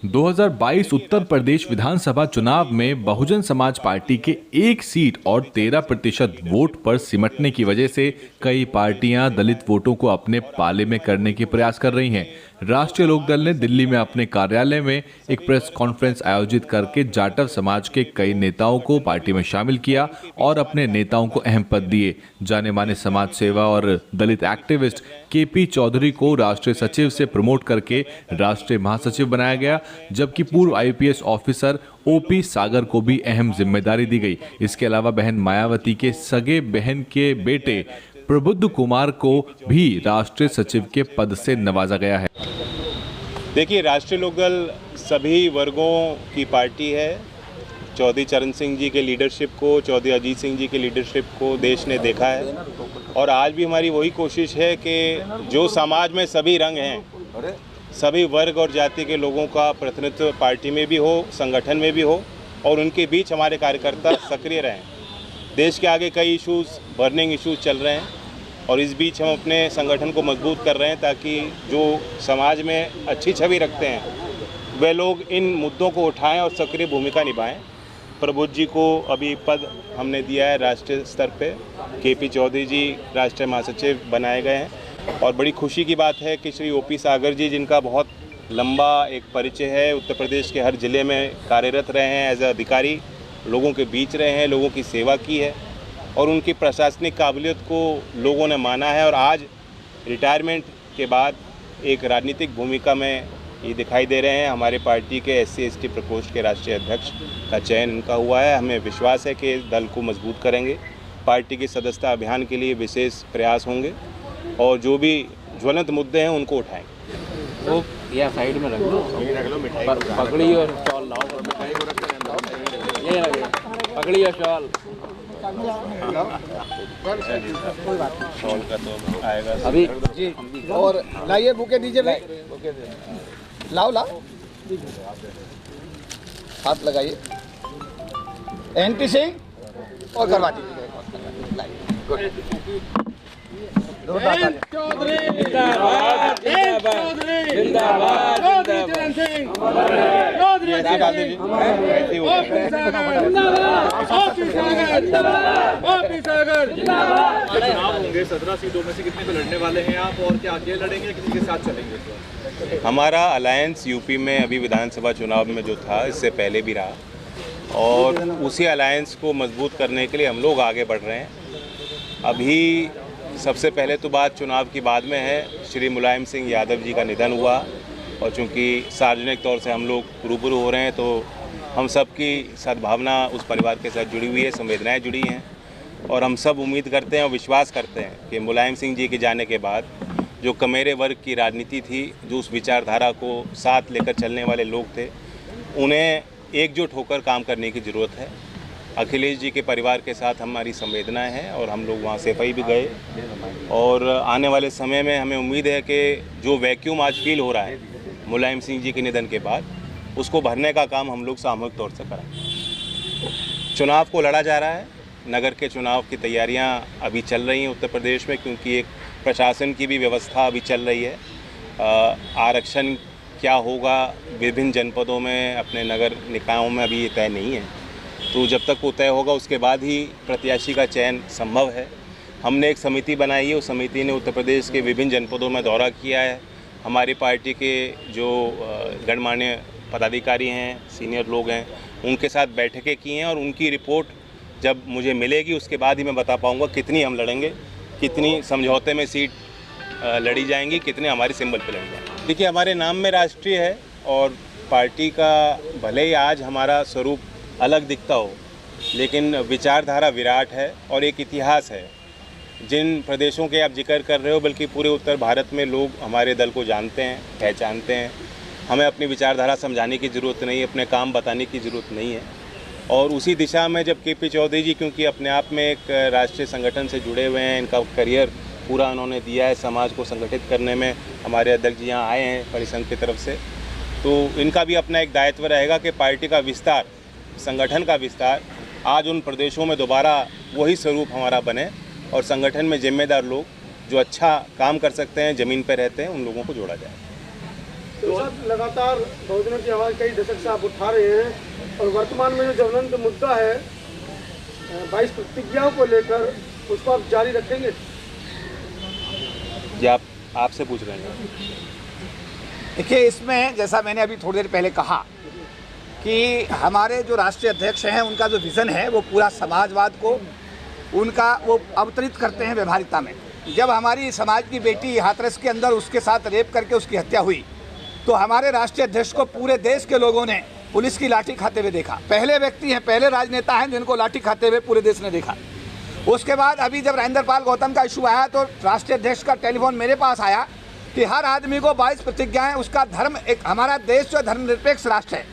2022 उत्तर प्रदेश विधानसभा चुनाव में बहुजन समाज पार्टी के 1 सीट और 13% वोट पर सिमटने की वजह से कई पार्टियां दलित वोटों को अपने पाले में करने के प्रयास कर रही हैं। राष्ट्रीय लोकदल ने दिल्ली में अपने कार्यालय में एक प्रेस कॉन्फ्रेंस आयोजित करके जाटव समाज के कई नेताओं को पार्टी में शामिल किया और अपने नेताओं को अहम पद दिए। जाने माने समाज सेवा और दलित एक्टिविस्ट केपी चौधरी को राष्ट्रीय सचिव से प्रमोट करके राष्ट्रीय महासचिव बनाया गया, जबकि पूर्व आईपीएस ऑफिसर ओपी सागर को भी अहम जिम्मेदारी दी गई। इसके अलावा बहन मायावती के सगे बहन के बेटे प्रबुद्ध कुमार को भी राष्ट्रीय सचिव के पद से नवाजा गया है। देखिए, राष्ट्रीय लोकदल सभी वर्गों की पार्टी है। चौधरी चरण सिंह जी के लीडरशिप को, चौधरी अजीत सिंह जी के लीडरशिप को देश ने देखा है और आज भी हमारी वही कोशिश है कि जो समाज में सभी रंग हैं, सभी वर्ग और जाति के लोगों का प्रतिनिधित्व पार्टी में भी हो, संगठन में भी हो और उनके बीच हमारे कार्यकर्ता सक्रिय रहें। देश के आगे कई इश्यूज़, बर्निंग इश्यूज़ चल रहे हैं और इस बीच हम अपने संगठन को मजबूत कर रहे हैं ताकि जो समाज में अच्छी छवि रखते हैं वे लोग इन मुद्दों को उठाएं और सक्रिय भूमिका निभाएं। प्रबुद्ध जी को अभी पद हमने दिया है राष्ट्रीय स्तर पे, केपी चौधरी जी राष्ट्रीय महासचिव बनाए गए हैं और बड़ी खुशी की बात है कि श्री ओपी सागर जी, जिनका बहुत लंबा एक परिचय है, उत्तर प्रदेश के हर ज़िले में कार्यरत रहे हैं, एज ए अधिकारी लोगों के बीच रहे हैं, लोगों की सेवा की है और उनकी प्रशासनिक काबिलियत को लोगों ने माना है और आज रिटायरमेंट के बाद एक राजनीतिक भूमिका में ये दिखाई दे रहे हैं। हमारे पार्टी के SC/ST प्रकोष्ठ के राष्ट्रीय अध्यक्ष का चयन इनका हुआ है। हमें विश्वास है कि दल को मजबूत करेंगे, पार्टी की सदस्यता अभियान के लिए विशेष प्रयास होंगे और जो भी ज्वलंत मुद्दे हैं उनको उठाएंगे। वो या साइड में रख लो, मिठाई पकड़ी और शॉल लाओ, ये पकड़ी और शॉल का तो आएगा अभी जी। और लाइए बुके दीजिए भाई, लाओ हाथ लगाइए, एंटी सिंह और करवा दीजिए। चौधरी जिंदाबाद, जिंदाबाद, जिंदाबाद, चौधरी चरण सिंह, चौधरी ओपी सागर जिंदाबाद। चुनाव होंगे 17 सीटों में से कितने को लड़ने वाले हैं आप और क्या अकेले लड़ेंगे या किसी के साथ चलेंगे? हमारा अलायंस यूपी में अभी विधानसभा चुनाव में जो था इससे पहले भी रहा और उसी अलायंस को मजबूत करने के लिए हम लोग आगे बढ़ रहे हैं। अभी सबसे पहले तो बात चुनाव की बाद में है। श्री मुलायम सिंह यादव जी का निधन हुआ और चूंकि सार्वजनिक तौर से हम लोग रूबरू हो रहे हैं तो हम सब की सद्भावना उस परिवार के साथ जुड़ी हुई है, संवेदनाएं जुड़ी हैं और हम सब उम्मीद करते हैं और विश्वास करते हैं कि मुलायम सिंह जी के जाने के बाद जो कमेरे वर्ग की राजनीति थी, जो उस विचारधारा को साथ लेकर चलने वाले लोग थे, उन्हें एकजुट होकर काम करने की ज़रूरत है। अखिलेश जी के परिवार के साथ हमारी संवेदनाएं हैं और हम लोग वहाँ सेफई भी गए और आने वाले समय में हमें उम्मीद है कि जो वैक्यूम आज फील हो रहा है मुलायम सिंह जी के निधन के बाद, उसको भरने का काम हम लोग सामूहिक तौर से करेंगे। चुनाव को लड़ा जा रहा है, नगर के चुनाव की तैयारियां अभी चल रही हैं उत्तर प्रदेश में, क्योंकि एक प्रशासन की भी व्यवस्था अभी चल रही है। आरक्षण क्या होगा विभिन्न जनपदों में, अपने नगर निकायों में, अभी ये तय नहीं है, तो जब तक वो तय होगा उसके बाद ही प्रत्याशी का चयन संभव है। हमने एक समिति बनाई है, उस समिति ने उत्तर प्रदेश के विभिन्न जनपदों में दौरा किया है। हमारी पार्टी के जो गणमान्य पदाधिकारी हैं, सीनियर लोग हैं, उनके साथ बैठकें की हैं और उनकी रिपोर्ट जब मुझे मिलेगी उसके बाद ही मैं बता पाऊँगा कितनी हम लड़ेंगे, कितनी समझौते में सीट लड़ी जाएंगी, कितने हमारे सिंबल पर लड़ी जाएंगी। देखिए, हमारे नाम में राष्ट्रीय है और पार्टी का भले ही आज हमारा स्वरूप अलग दिखता हो, लेकिन विचारधारा विराट है और एक इतिहास है। जिन प्रदेशों के आप जिक्र कर रहे हो, बल्कि पूरे उत्तर भारत में लोग हमारे दल को जानते हैं, पहचानते हैं। हमें अपनी विचारधारा समझाने की ज़रूरत नहीं है, अपने काम बताने की ज़रूरत नहीं है और उसी दिशा में जब केपी चौधरी जी, क्योंकि अपने आप में एक राष्ट्रीय संगठन से जुड़े हुए हैं, इनका करियर पूरा उन्होंने दिया है समाज को संगठित करने में। हमारे अध्यक्ष जी यहाँ आए हैं परिसंघ की तरफ से, तो इनका भी अपना एक दायित्व रहेगा कि पार्टी का विस्तार, संगठन का विस्तार आज उन प्रदेशों में दोबारा वही स्वरूप हमारा बने और संगठन में जिम्मेदार लोग जो अच्छा काम कर सकते हैं, ज़मीन पर रहते हैं, उन लोगों को जोड़ा जाए। तो सर लगातार बहुजनों की आवाज़ कई दशक से आप उठा रहे हैं और वर्तमान में जो ज्वलंत मुद्दा है 22 प्रतिज्ञाओं को लेकर उसको आप जारी रखेंगे? ये आपसे पूछ रहे हैं। देखिए, इसमें जैसा मैंने अभी थोड़ी देर पहले कहा कि हमारे जो राष्ट्रीय अध्यक्ष हैं उनका जो विज़न है वो पूरा समाजवाद को उनका वो अवतरित करते हैं व्यवहारिकता में। जब हमारी समाज की बेटी हाथरस के अंदर उसके साथ रेप करके उसकी हत्या हुई तो हमारे राष्ट्रीय अध्यक्ष को पूरे देश के लोगों ने पुलिस की लाठी खाते हुए देखा। पहले व्यक्ति हैं, पहले राजनेता हैं जिनको लाठी खाते हुए पूरे देश ने देखा। उसके बाद अभी जब राजेंद्रपाल गौतम का इशू आया तो राष्ट्रीय अध्यक्ष का टेलीफोन मेरे पास आया कि हर आदमी को 22 प्रतिज्ञाएं, उसका धर्म, एक हमारा देश जो धर्मनिरपेक्ष राष्ट्र है,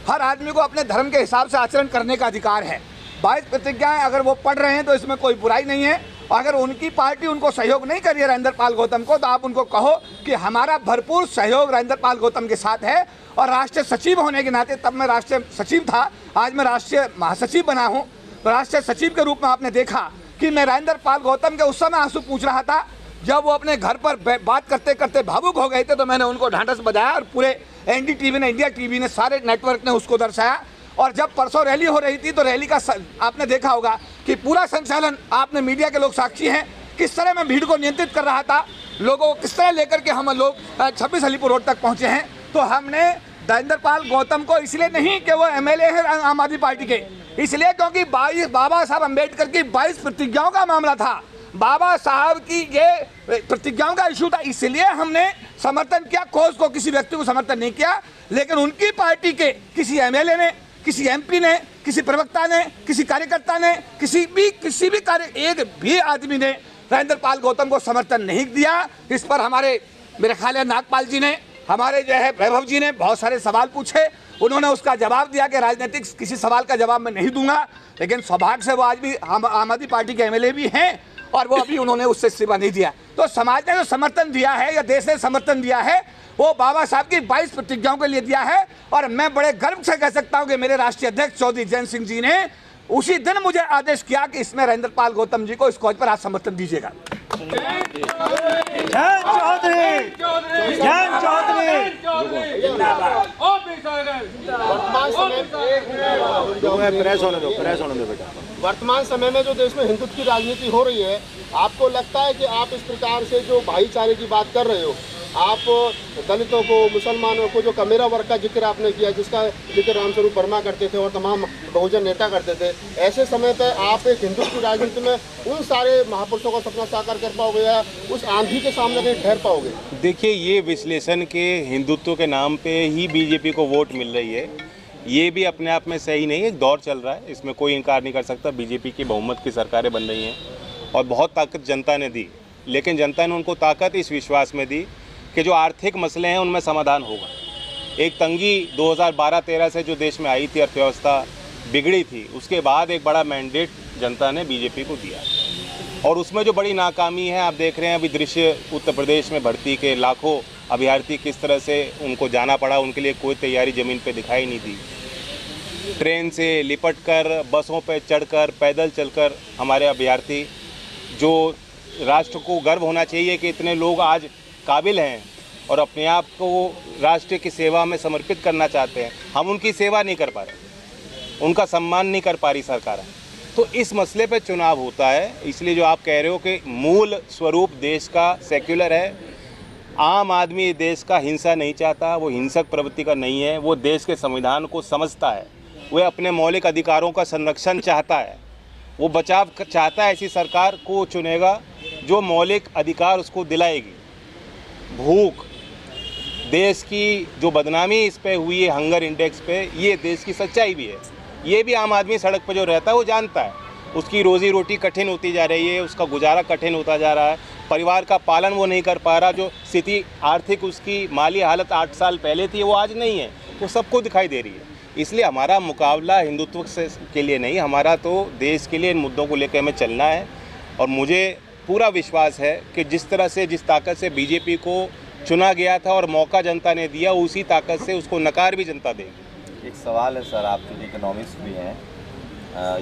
हर आदमी को अपने धर्म के हिसाब से आचरण करने का अधिकार है। 22 प्रतिज्ञाएं अगर वो पढ़ रहे हैं तो इसमें कोई बुराई नहीं है। अगर उनकी पार्टी उनको सहयोग नहीं कर रही है राजेंद्रपाल गौतम को, तो आप उनको कहो कि हमारा भरपूर सहयोग राजेंद्रपाल गौतम के साथ है। और राष्ट्रीय सचिव होने के नाते, तब मैं राष्ट्रीय सचिव था, आज मैं राष्ट्रीय महासचिव बना हूँ, तो राष्ट्रीय सचिव के रूप में आपने देखा कि मैं राजेंद्रपाल गौतम के उस समय आंसू पूछ रहा था जब वो अपने घर पर बात करते करते भावुक हो गए थे, तो मैंने उनको ढांढस बजाया और पूरे एनडीटीवी ने, इंडिया टीवी ने, सारे नेटवर्क ने उसको दर्शाया। और जब परसों रैली हो रही थी तो रैली का आपने देखा होगा कि पूरा संचालन, आपने मीडिया के लोग साक्षी हैं, किस तरह मैं भीड़ को नियंत्रित कर रहा था, लोगों को किस तरह लेकर के हम लोग 26 अलीपुर रोड तक पहुँचे हैं। तो हमने राजेंद्रपाल गौतम को इसलिए नहीं कि वो एमएलए है आम आदमी पार्टी के, इसलिए क्योंकि बाबा साहब अम्बेडकर की 22 प्रतिज्ञाओं का मामला था, बाबा साहब की ये प्रतिज्ञाओं का इशू था, इसलिए हमने समर्थन किया। खोज को किसी व्यक्ति को समर्थन नहीं किया, लेकिन उनकी पार्टी के किसी एमएलए ने, किसी एमपी ने, किसी प्रवक्ता ने, किसी कार्यकर्ता ने, किसी भी एक भी आदमी ने राजेंद्रपाल गौतम को समर्थन नहीं दिया। इस पर हमारे, मेरे ख्याल है नागपाल जी ने, हमारे जो है वैभव जी ने बहुत सारे सवाल पूछे, उन्होंने उसका जवाब दिया कि राजनीतिक किसी सवाल का जवाब मैं नहीं दूंगा। लेकिन सौभाग्य से वो आज भी आम आदमी पार्टी के एमएलए भी हैं और वो अभी उन्होंने उससे इस्तीफा नहीं दिया। तो समाज ने जो समर्थन दिया है या देश ने समर्थन दिया है वो बाबा साहब की 22 प्रतिज्ञाओं के लिए दिया है। और मैं बड़े गर्व से कह सकता हूं कि मेरे राष्ट्रीय अध्यक्ष चौधरी जयंत सिंह जी ने उसी दिन मुझे आदेश किया कि इसमें राजेंद्रपाल गौतम जी को इस कॉज पर आज समर्थन दीजिएगा। वर्तमान समय में जो देश में हिंदुत्व की राजनीति हो रही है, आपको लगता है कि आप इस प्रकार से जो भाईचारे की बात कर रहे हो, आप दलितों को, मुसलमानों को, जो कमेरा वर्ग का जिक्र आपने किया, जिसका जिक्र रामस्वरूप वर्मा करते थे और तमाम बहुजन नेता करते थे, ऐसे समय पर आप एक हिंदुत्व की राजनीति में उन सारे महापुरुषों का सपना साकार कर पाओगे या उस आंधी के सामने कहीं ठहर पाओगे? देखिए, ये विश्लेषण के हिंदुत्व के नाम पे ही बीजेपी को वोट मिल रही है, ये भी अपने आप में सही नहीं है। एक दौर चल रहा है, इसमें कोई इनकार नहीं कर सकता। बीजेपी की बहुमत की सरकारें बन रही हैं और बहुत ताकत जनता ने दी, लेकिन जनता ने उनको ताकत इस विश्वास में दी कि जो आर्थिक मसले हैं उनमें समाधान होगा। एक तंगी 2012-13 से जो देश में आई थी, अर्थव्यवस्था बिगड़ी थी, उसके बाद एक बड़ा मैंडेट जनता ने बीजेपी को दिया और उसमें जो बड़ी नाकामी है, आप देख रहे हैं अभी दृश्य उत्तर प्रदेश में भर्ती के लाखों अभ्यर्थी किस तरह से उनको जाना पड़ा, उनके लिए कोई तैयारी ज़मीन पे दिखाई नहीं दी। ट्रेन से लिपट कर, बसों पे चढ़कर, पैदल चलकर हमारे अभ्यर्थी, जो राष्ट्र को गर्व होना चाहिए कि इतने लोग आज काबिल हैं और अपने आप को राष्ट्र की सेवा में समर्पित करना चाहते हैं, हम उनकी सेवा नहीं कर पा रहे, उनका सम्मान नहीं कर पा रही सरकार। तो इस मसले पे चुनाव होता है, इसलिए जो आप कह रहे हो कि मूल स्वरूप देश का सेक्युलर है, आम आदमी देश का हिंसा नहीं चाहता, वो हिंसक प्रवृत्ति का नहीं है, वो देश के संविधान को समझता है, वह अपने मौलिक अधिकारों का संरक्षण चाहता है, वो बचाव चाहता है। ऐसी सरकार को चुनेगा जो मौलिक अधिकार उसको दिलाएगी। भूख, देश की जो बदनामी इस पे हुई है हंगर इंडेक्स पे, ये देश की सच्चाई भी है। ये भी आम आदमी सड़क पे जो रहता है वो जानता है, उसकी रोज़ी रोटी कठिन होती जा रही है, उसका गुजारा कठिन होता जा रहा है, परिवार का पालन वो नहीं कर पा रहा, जो स्थिति आर्थिक उसकी माली हालत 8 साल पहले थी वो आज नहीं है, वो सबको दिखाई दे रही है। इसलिए हमारा मुकाबला हिंदुत्व से के लिए नहीं, हमारा तो देश के लिए इन मुद्दों को लेकर हमें चलना है। और मुझे पूरा विश्वास है कि जिस तरह से, जिस ताकत से बीजेपी को चुना गया था और मौका जनता ने दिया, उसी ताकत से उसको नकार भी जनता देगी। एक सवाल है सर, आप जो इकोनॉमिस्ट भी हैं,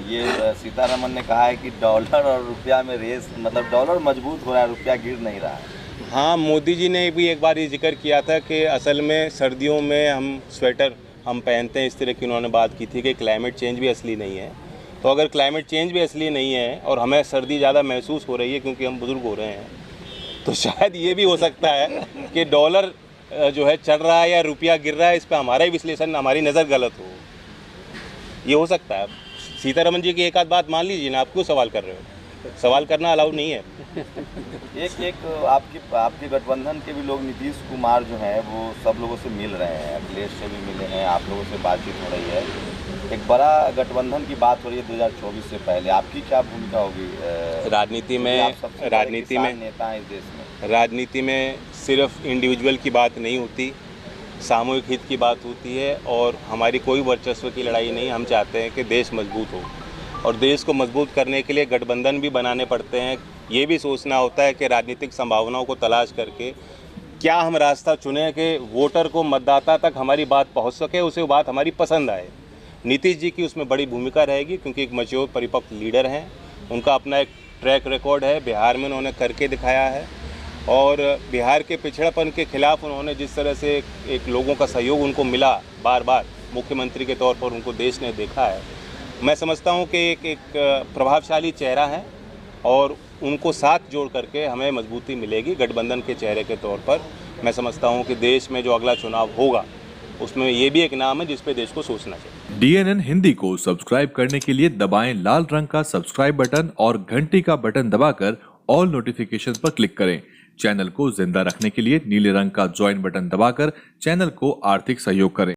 ये सीतारमन ने कहा है कि डॉलर और रुपया में रेस, मतलब डॉलर मजबूत हो रहा है, रुपया गिर नहीं रहा है, हाँ, मोदी जी ने भी एक बार ये जिक्र किया था कि असल में सर्दियों में हम स्वेटर हम पहनते हैं, इस तरह की उन्होंने बात की थी कि क्लाइमेट चेंज भी असली नहीं है। तो अगर क्लाइमेट चेंज भी असली नहीं है और हमें सर्दी ज़्यादा महसूस हो रही है क्योंकि हम बुज़ुर्ग हो रहे हैं, तो शायद ये भी हो सकता है कि डॉलर जो है चढ़ रहा है या रुपया गिर रहा है, इस पर हमारा ही विश्लेषण, हमारी नज़र गलत हो, ये हो सकता है। सीतारमन जी की एक आध बात मान लीजिए ना, आप क्यों सवाल कर रहे हो? सवाल करना अलाउ नहीं है। एक आपके गठबंधन के भी लोग, नीतीश कुमार जो हैं वो सब लोगों से मिल रहे हैं, अखिलेश से भी मिले हैं, आप लोगों से बातचीत हो रही है, एक बड़ा गठबंधन की बात हो रही है 2024 से पहले, आपकी क्या भूमिका होगी? राजनीति में नेता हैं इस देश में, राजनीति में सिर्फ इंडिविजुअल की बात नहीं होती, सामूहिक हित की बात होती है। और हमारी कोई वर्चस्व की लड़ाई नहीं, हम चाहते हैं कि देश मजबूत हो और देश को मजबूत करने के लिए गठबंधन भी बनाने पड़ते हैं। ये भी सोचना होता है कि राजनीतिक संभावनाओं को तलाश करके क्या हम रास्ता चुनें कि वोटर को, मतदाता तक हमारी बात पहुंच सके, उसे वो बात हमारी पसंद आए। नीतीश जी की उसमें बड़ी भूमिका रहेगी क्योंकि एक मैच्योर परिपक्व लीडर हैं, उनका अपना एक ट्रैक रिकॉर्ड है, बिहार में उन्होंने करके दिखाया है और बिहार के पिछड़ापन के खिलाफ उन्होंने जिस तरह से एक लोगों का सहयोग उनको मिला, बार बार मुख्यमंत्री के तौर पर उनको देश ने देखा है। मैं समझता हूं कि एक प्रभावशाली चेहरा है और उनको साथ जोड़ करके हमें मजबूती मिलेगी गठबंधन के चेहरे के तौर पर। मैं समझता हूं कि देश में जो अगला चुनाव होगा उसमें ये भी एक नाम है जिस पे देश को सोचना चाहिए। DNN हिंदी को सब्सक्राइब करने के लिए दबाएं लाल रंग का सब्सक्राइब बटन और घंटी का बटन दबाकर ऑल नोटिफिकेशन पर क्लिक करें। चैनल को जिंदा रखने के लिए नीले रंग का ज्वाइन बटन दबाकर चैनल को आर्थिक सहयोग करें।